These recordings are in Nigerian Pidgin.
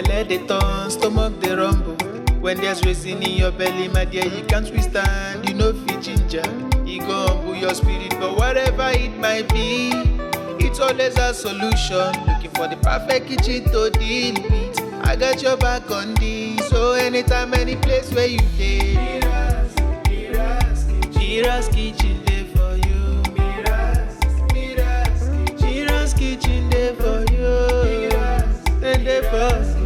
Belle dey turn, stomach dey rumble. When there's reason in your belly, my dear, you can't withstand. You know fit ginger, it go humble your spirit. But whatever it might be, it's always a solution. Looking for the perfect kitchen to deal with. I got your back on this. So anytime, any place where you dey, MIRA'S kitchen dey for you. MIRA'S kitchen dey for you. Then dey for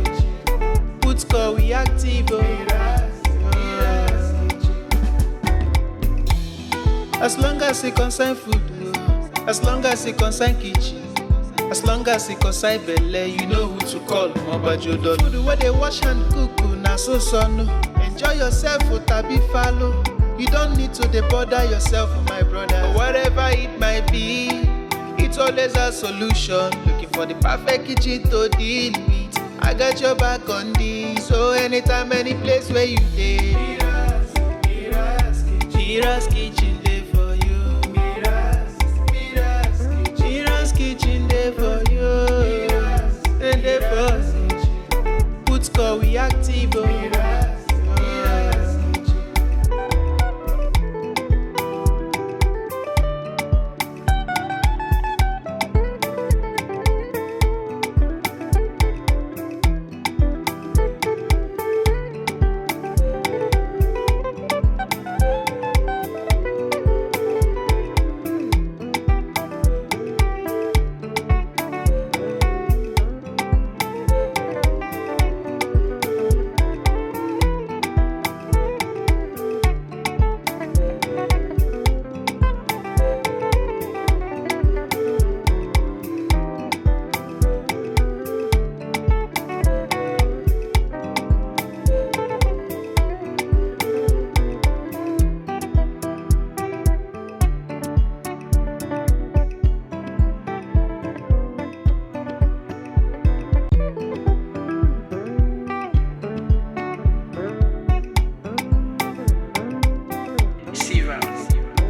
put score we active. As long as it concern food, as long as it concern kitchen, as long as it concern belle, you know who to call. Mobajodo food where they wash and cook, na so son. Enjoy yourself, tabi follow. You don't need to bother yourself, my brother. But whatever it might be, it's always a solution. Looking for the perfect kitchen to deal with. I got your back on this. So anytime, any place where you dey, MIRA'S kitchen dey for you. MIRA'S kitchen dey for you. And dey for put score we active.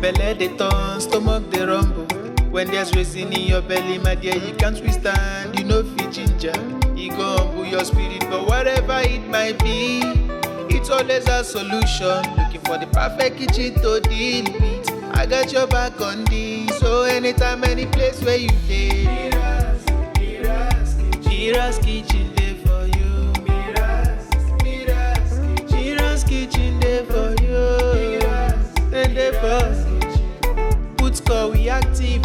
Belle dey turn, stomach dey rumble. When there's reason in your belly, my dear, you can't withstand. You know fit ginger, it go humble your spirit. But whatever it might be, it's always a solution. Looking for the perfect kitchen to deal with. I got your back on this. So anytime, any place where you dey, MIRA'S kitchen dey for you. MIRA'S kitchen dey for you. Then dey for put score we active.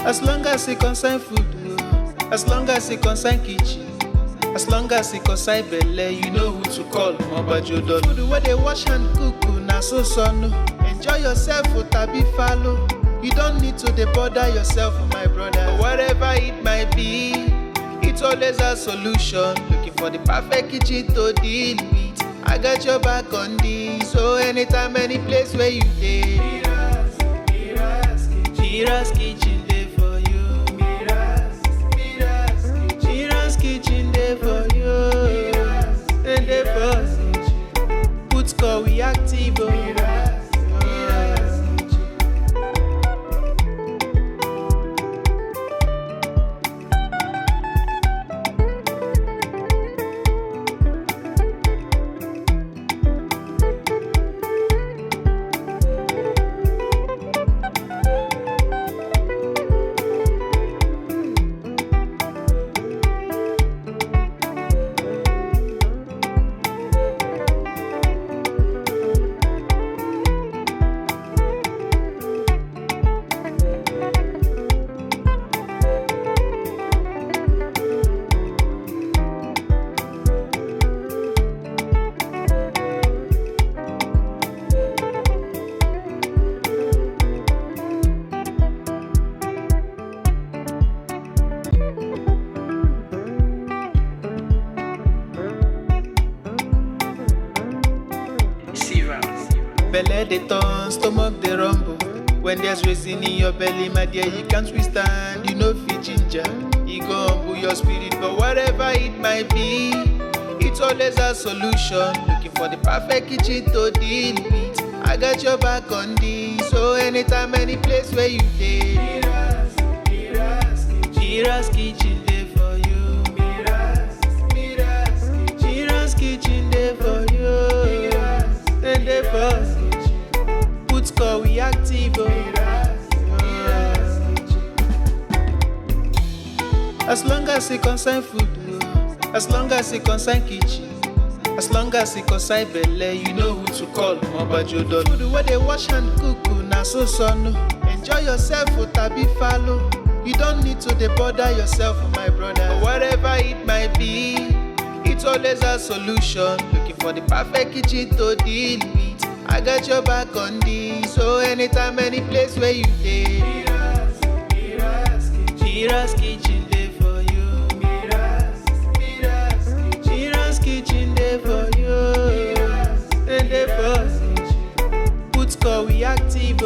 As long as it concern food, as long as it concern kitchen, as long as it concern belle, you know who to call. Mobajodo food where they wash and cook, na so son. Enjoy yourself, tabi follow. You don't need to bother yourself, my brother. But whatever it might be, it's always a solution. Looking for the perfect kitchen to deal with. I got your back on this. So anytime, any place where you dey, MIRA'S kitchen dey for you. MIRA'S kitchen dey for you. And dey for put score we active. Belle dey turn, stomach dey rumble. When there's reason in your belly, my dear, you can't withstand. You know fit ginger, it go humble your spirit. But whatever it might be, it's always a solution. Looking for the perfect kitchen to deal with. I got your back on this. So anytime, any place where you dey, MIRA'S kitchen dey for you. MIRA'S kitchen dey for you. Then dey for put call we active. As long as it concern food, as long as it concern kitchen, as long as it concern belle, you know who to call. Mobajodo. Food where they wash and cook, na so son. Enjoy yourself, tabi follow. You don't need to bother yourself, my brother. Whatever it might be, it's always a solution. Looking for the perfect kitchen to deal with. I got your back on this, so anytime, any place where you dey. MIRA'S kitchen dey for you. MIRA'S kitchen dey for you. And dey for put call we active.